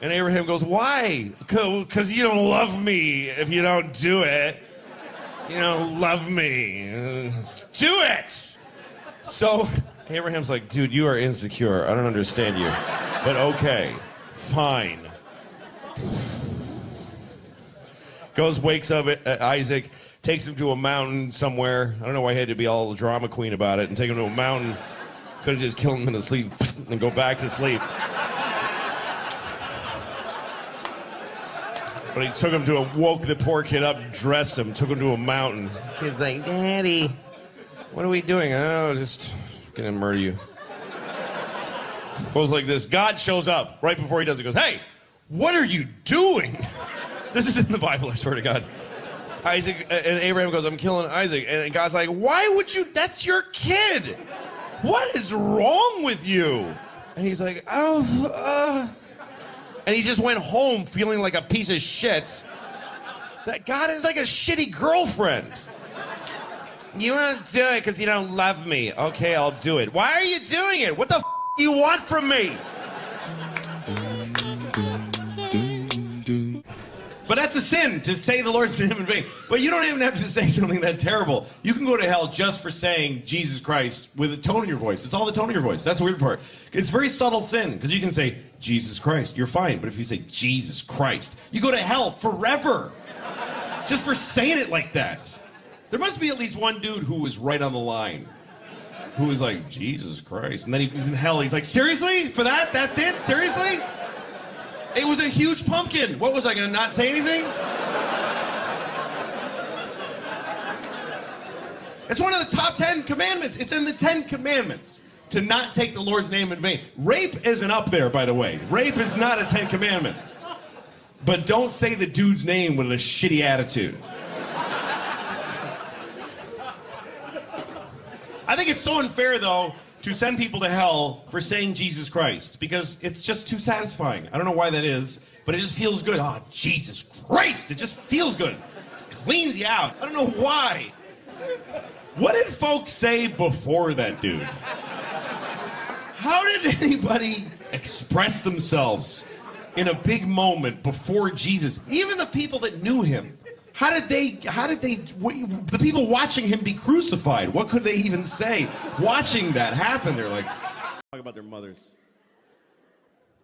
And Abraham goes, why? Because you don't love me if you don't do it. You don't love me. Do it. So Abraham's like, dude, you are insecure. I don't understand you. But okay, fine. Goes, wakes up Isaac, takes him to a mountain somewhere. I don't know why he had to be all drama queen about it and take him to a mountain. Could have just killed him in the sleep and go back to sleep. But he took him woke the poor kid up, dressed him, took him to a mountain. Kid's like, Daddy, what are we doing? Oh, just gonna murder you. Goes like this. God shows up right before he does it. Goes, hey, what are you doing? This is in the Bible, I swear to God. Isaac and Abraham goes, I'm killing Isaac. And God's like, why would you? That's your kid. What is wrong with you? And he's like, and he just went home feeling like a piece of shit. That God is like a shitty girlfriend. You won't do it because you don't love me. Okay, I'll do it. Why are you doing it? What the do you want from me? But that's a sin, to say the Lord's name in vain. But you don't even have to say something that terrible. You can go to hell just for saying Jesus Christ with a tone in your voice. It's all the tone in your voice. That's the weird part. It's very subtle sin, because you can say, Jesus Christ, you're fine. But if you say, Jesus Christ, you go to hell forever. Just for saying it like that. There must be at least one dude who was right on the line. Who was like, Jesus Christ. And then he's in hell. He's like, seriously? For that? That's it? Seriously? It was a huge pumpkin. What was I going to not say anything? It's one of the top 10 commandments. It's in the 10 commandments to not take the Lord's name in vain. Rape isn't up there, by the way. Rape is not a 10 commandment. But don't say the dude's name with a shitty attitude. I think it's so unfair, though, to send people to hell for saying Jesus Christ, because it's just too satisfying. I don't know why that is, but it just feels good. Oh, Jesus Christ! It just feels good. It cleans you out. I don't know why. What did folks say before that dude? How did anybody express themselves in a big moment before Jesus? Even the people that knew him. How did the people watching him be crucified? What could they even say? Watching that happen, they're like, talk about their mothers.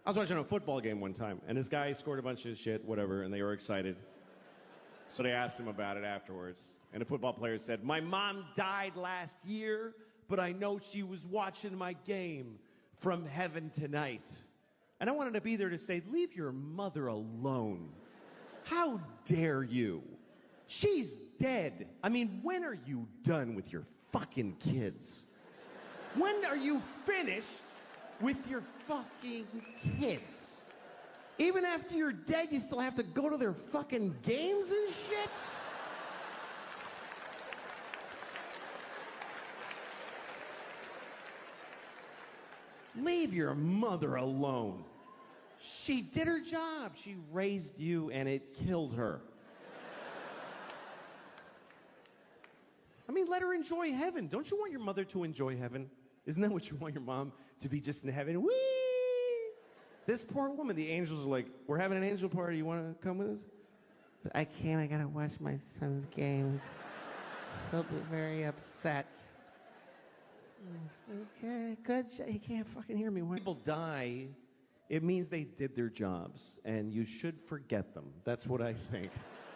I was watching a football game one time, and this guy scored a bunch of shit, whatever, and they were excited. So they asked him about it afterwards. And the football player said, my mom died last year, but I know she was watching my game from heaven tonight. And I wanted to be there to say, leave your mother alone. How dare you? She's dead. I mean, when are you done with your fucking kids? When are you finished with your fucking kids? Even after you're dead, you still have to go to their fucking games and shit? Leave your mother alone. She did her job. She raised you and it killed her. I mean, let her enjoy heaven. Don't you want your mother to enjoy heaven? Isn't that what you want your mom to be, just in heaven? Whee! This poor woman, the angels are like, we're having an angel party. You want to come with us? I can't. I got to watch my son's games. He'll be very upset. Okay, good. He can't fucking hear me. When people die, it means they did their jobs, and you should forget them. That's what I think.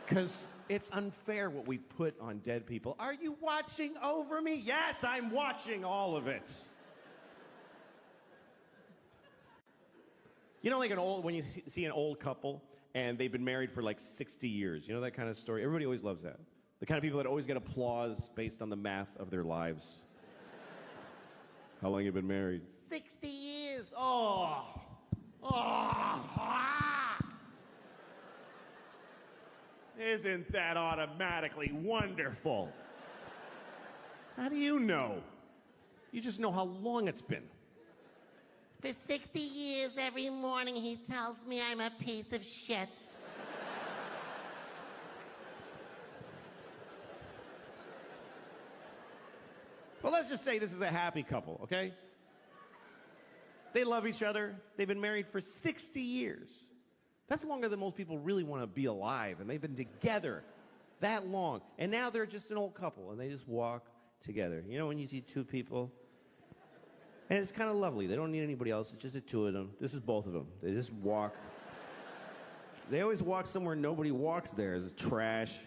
Because it's unfair what we put on dead people. Are you watching over me? Yes, I'm watching all of it. You know, like when you see an old couple and they've been married for like 60 years. You know that kind of story? Everybody always loves that. The kind of people that always get applause based on the math of their lives. How long have you been married? 60 years. Oh. Isn't that automatically wonderful? How do you know? You just know how long it's been. For 60 years, every morning he tells me I'm a piece of shit. Well, let's just say this is a happy couple, okay? They love each other. They've been married for 60 years. That's longer than most people really want to be alive, and they've been together that long. And now they're just an old couple, and they just walk together. You know when you see two people? And it's kind of lovely. They don't need anybody else. It's just the two of them. This is both of them. They just walk. They always walk somewhere nobody walks there. It's trash.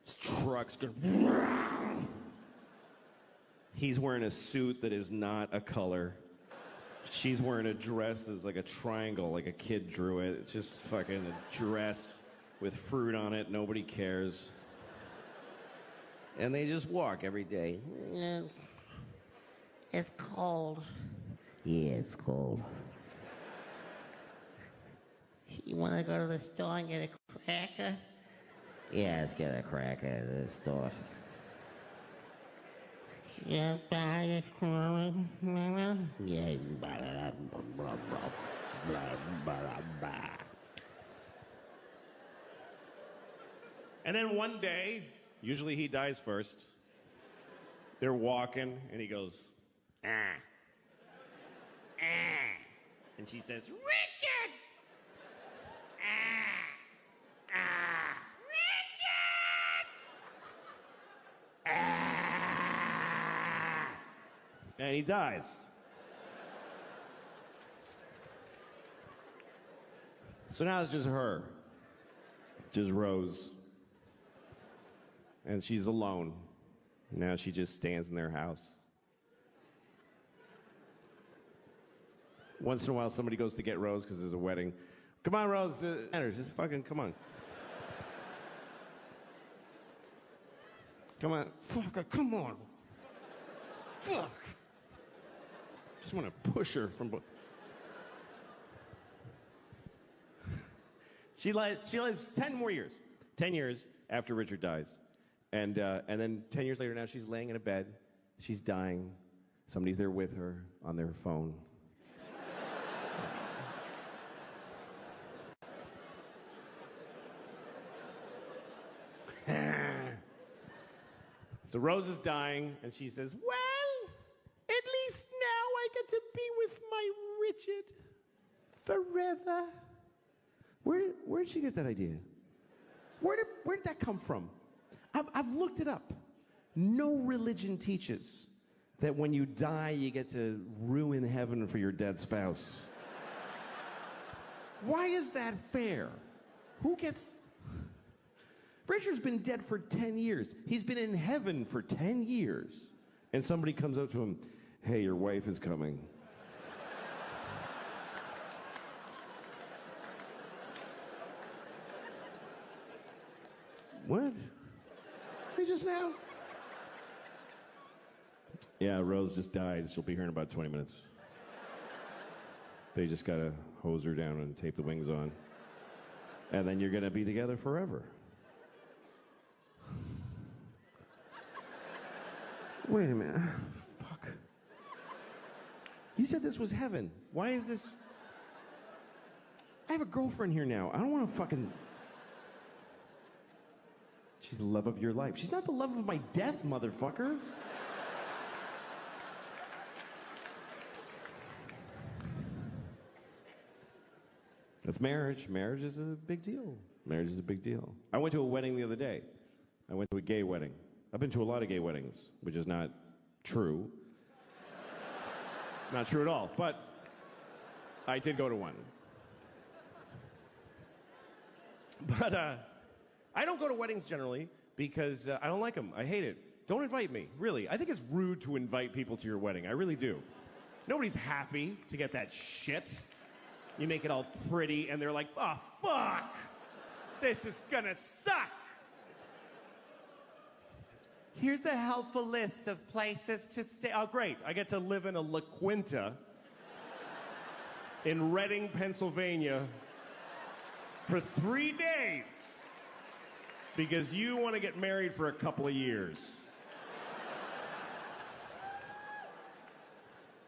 It's trucks going. He's wearing a suit that is not a color. She's wearing a dress that's like a triangle, like a kid drew it. It's just fucking a dress with fruit on it. Nobody cares. And they just walk every day. Yeah. It's cold. Yeah, it's cold. You want to go to the store and get a cracker? Yeah, let's get a cracker at the store. Yeah, buy a cracker. Yeah, you buy it. And then one day, usually he dies first. They're walking, and he goes, ah. Ah. And she says, Richard! Ah. Ah. Richard! Ah. And he dies. So now it's just her. Just Rose. And she's alone. Now she just stands in their house. Once in a while, somebody goes to get Rose because there's a wedding. Come on, Rose. Just fucking come on. Come on. Fuck, come on. Fuck. Just want to push her from... She lives 10 more years. 10 years after Richard dies. And then 10 years later, now she's laying in a bed. She's dying. Somebody's there with her on their phone. So Rose is dying, and she says, well, at least now I get to be with my Richard forever. Where'd she get that idea? Where did that come from? I've looked it up. No religion teaches that when you die, you get to ruin heaven for your dead spouse. Why is that fair? Who gets... Richard's been dead for 10 years. He's been in heaven for 10 years. And somebody comes up to him, hey, your wife is coming. What? Hey, just now? Yeah, Rose just died. She'll be here in about 20 minutes. They just gotta hose her down and tape the wings on. And then you're gonna be together forever. Wait a minute. Fuck. You said this was heaven. Why is this? I have a girlfriend here now. I don't want to fucking... She's the love of your life. She's not the love of my death, motherfucker. That's marriage. Marriage is a big deal. Marriage is a big deal. I went to a wedding the other day. I went to a gay wedding. I've been to a lot of gay weddings, which is not true. It's not true at all, but I did go to one. But I don't go to weddings generally because I don't like them. I hate it. Don't invite me, really. I think it's rude to invite people to your wedding. I really do. Nobody's happy to get that shit. You make it all pretty, and they're like, oh, fuck! This is gonna suck! Here's a helpful list of places to stay. Oh, great. I get to live in a La Quinta in Reading, Pennsylvania for 3 days because you want to get married for a couple of years.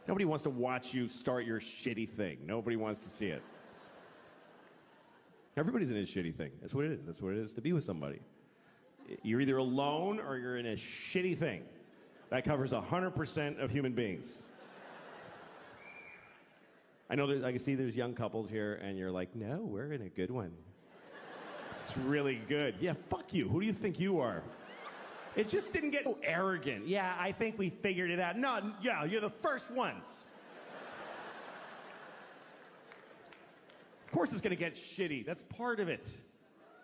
Nobody wants to watch you start your shitty thing. Nobody wants to see it. Everybody's in a shitty thing. That's what it is. That's what it is to be with somebody. You're either alone or you're in a shitty thing. That covers 100% of human beings. I know I can see there's young couples here and you're like, no, we're in a good one. It's really good. Yeah, fuck you. Who do you think you are? It just didn't get so arrogant. Yeah, I think we figured it out. No, yeah, you're the first ones. Of course it's gonna get shitty. That's part of it.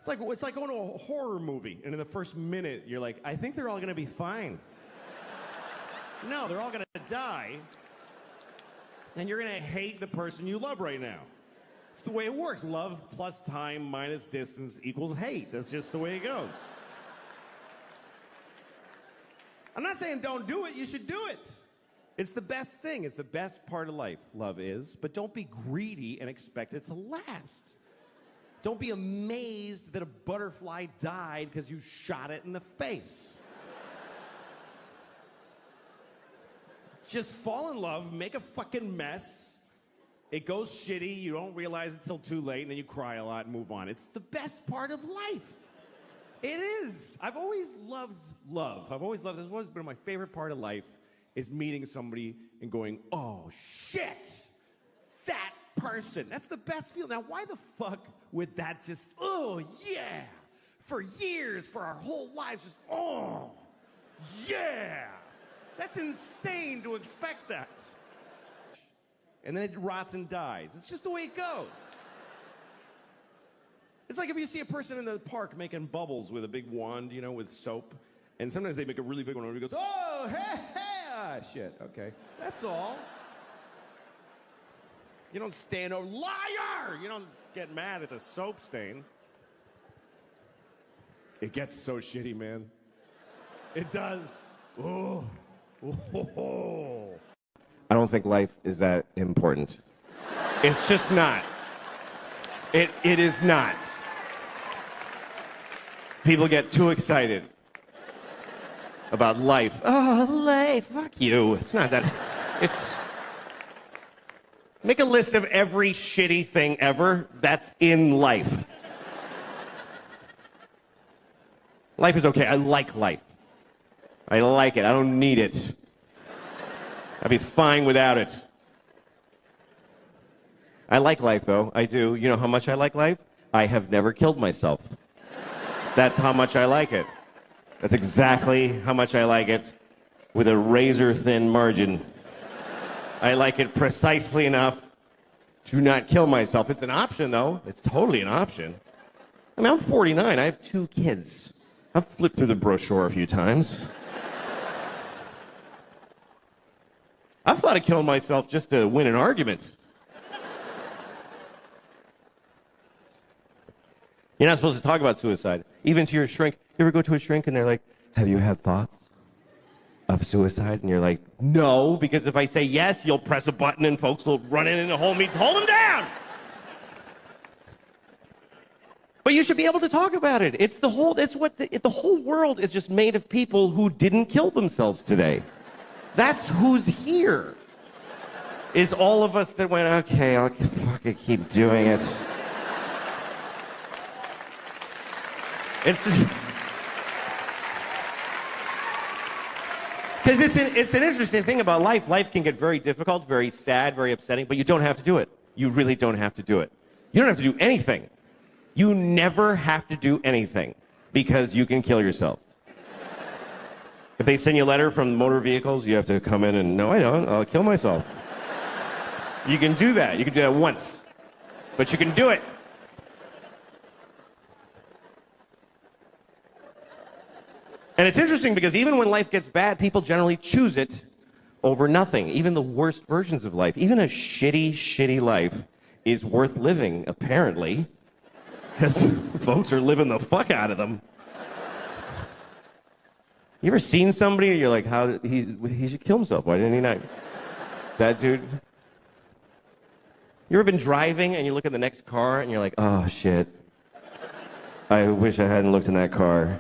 It's like going to a horror movie, and in the first minute, you're like, I think they're all gonna be fine. No, they're all gonna die, and you're gonna hate the person you love right now. It's the way it works. Love plus time minus distance equals hate. That's just the way it goes. I'm not saying don't do it. You should do it. It's the best thing. It's the best part of life, love is. But don't be greedy and expect it to last. Don't be amazed that a butterfly died because you shot it in the face. Just fall in love, make a fucking mess. It goes shitty, you don't realize it till too late, and then you cry a lot and move on. It's the best part of life. It is. I've always loved love. I've always loved this. It's always been my favorite part of life is meeting somebody and going, oh, shit, that person. That's the best feeling. Now, why the fuck would that just, oh, yeah, for years, for our whole lives, just, oh, yeah. That's insane to expect that. And then it rots and dies. It's just the way it goes. It's like if you see a person in the park making bubbles with a big wand, you know, with soap, and sometimes they make a really big one and he goes, oh, hey, hey, ah, shit, okay. That's all. You don't stand over, liar! You don't get mad at the soap stain. It gets so shitty, man. It does. Oh. Oh. I don't think life is that important. It's just not. It is not. People get too excited about life. Oh, life, fuck you. It's not that. It's... Make a list of every shitty thing ever that's in life. Life is okay. I like life. I like it. I don't need it. I'd be fine without it. I like life, though. I do. You know how much I like life? I have never killed myself. That's how much I like it. That's exactly how much I like it, with a razor-thin margin. I like it precisely enough to not kill myself. It's an option, though. It's totally an option. I mean, I'm 49. I have 2 kids. I've flipped through the brochure a few times. I've thought of killing myself just to win an argument. You're not supposed to talk about suicide. Even to your shrink. You ever go to a shrink and they're like, have you had thoughts of suicide? And you're like, no, because if I say yes, you'll press a button and folks will run in and hold them down. But you should be able to talk about it. It's the whole world is just made of people who didn't kill themselves today. That's who's here. is all of us that went, okay, I'll fucking keep doing it. It's just... Because it's an interesting thing about life. Life can get very difficult, very sad, very upsetting, but you don't have to do it. You really don't have to do it. You don't have to do anything. You never have to do anything because you can kill yourself. If they send you a letter from motor vehicles, you have to come in and, no, I don't. I'll kill myself. You can do that. You can do that once. But you can do it. And it's interesting because even when life gets bad, people generally choose it over nothing. Even the worst versions of life. Even a shitty, shitty life is worth living, apparently. Because folks are living the fuck out of them. You ever seen somebody and you're like, how he should kill himself? Why didn't he not? That dude. You ever been driving and you look at the next car and you're like, oh shit. I wish I hadn't looked in that car.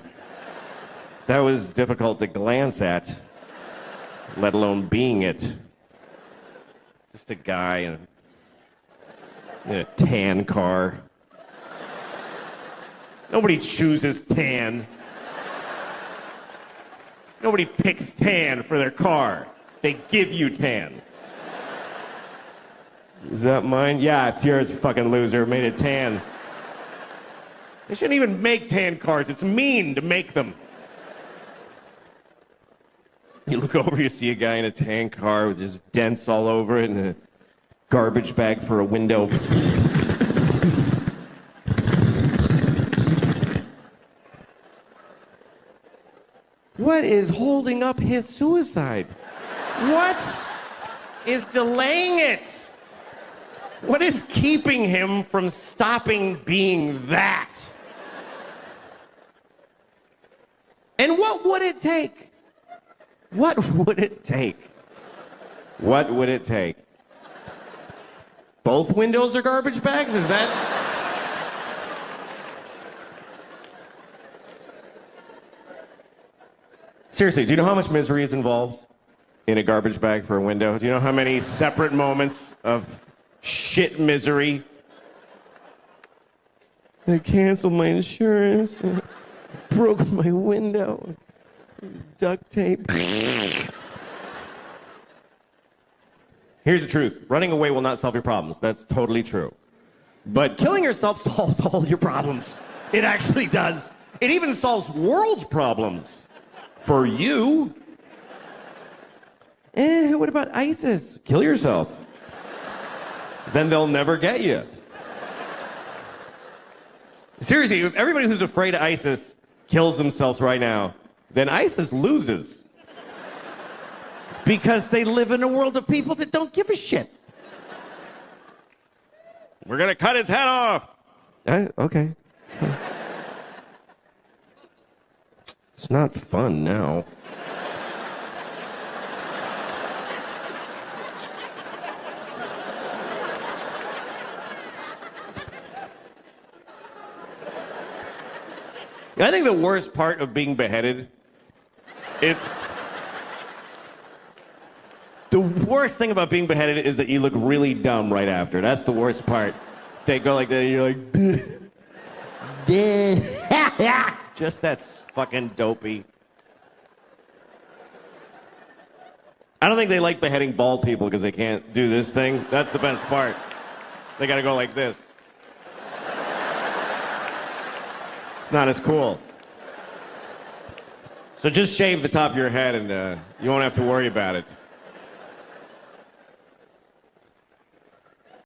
That was difficult to glance at, let alone being it. Just a guy in a tan car. Nobody chooses tan. Nobody picks tan for their car. They give you tan. Is that mine? Yeah, it's yours, fucking loser. Made it tan. They shouldn't even make tan cars. It's mean to make them. You look over, you see a guy in a tan car with just dents all over it and a garbage bag for a window. What is holding up his suicide? What is delaying it? What is keeping him from stopping being that? And what would it take? What would it take? What would it take? Both windows are garbage bags? Is that... Seriously, do you know how much misery is involved in a garbage bag for a window? Do you know how many separate moments of shit misery? I canceled my insurance. Broke my window. Duct tape. Here's the truth. Running away will not solve your problems. That's totally true. But killing yourself solves all your problems. It actually does. It even solves world's problems. For you. What about ISIS? Kill yourself. Then they'll never get you. Seriously, if everybody who's afraid of ISIS kills themselves right now, then ISIS loses. Because they live in a world of people that don't give a shit. We're gonna cut his head off. Okay. It's not fun now. I think the worst part of being beheaded, the worst thing about being beheaded is that you look really dumb right after. That's the worst part. They go like that, and you're like, just that's fucking dopey. I don't think they like beheading bald people because they can't do this thing. That's the best part. They gotta go like this. It's not as cool. So just shave the top of your head and you won't have to worry about it.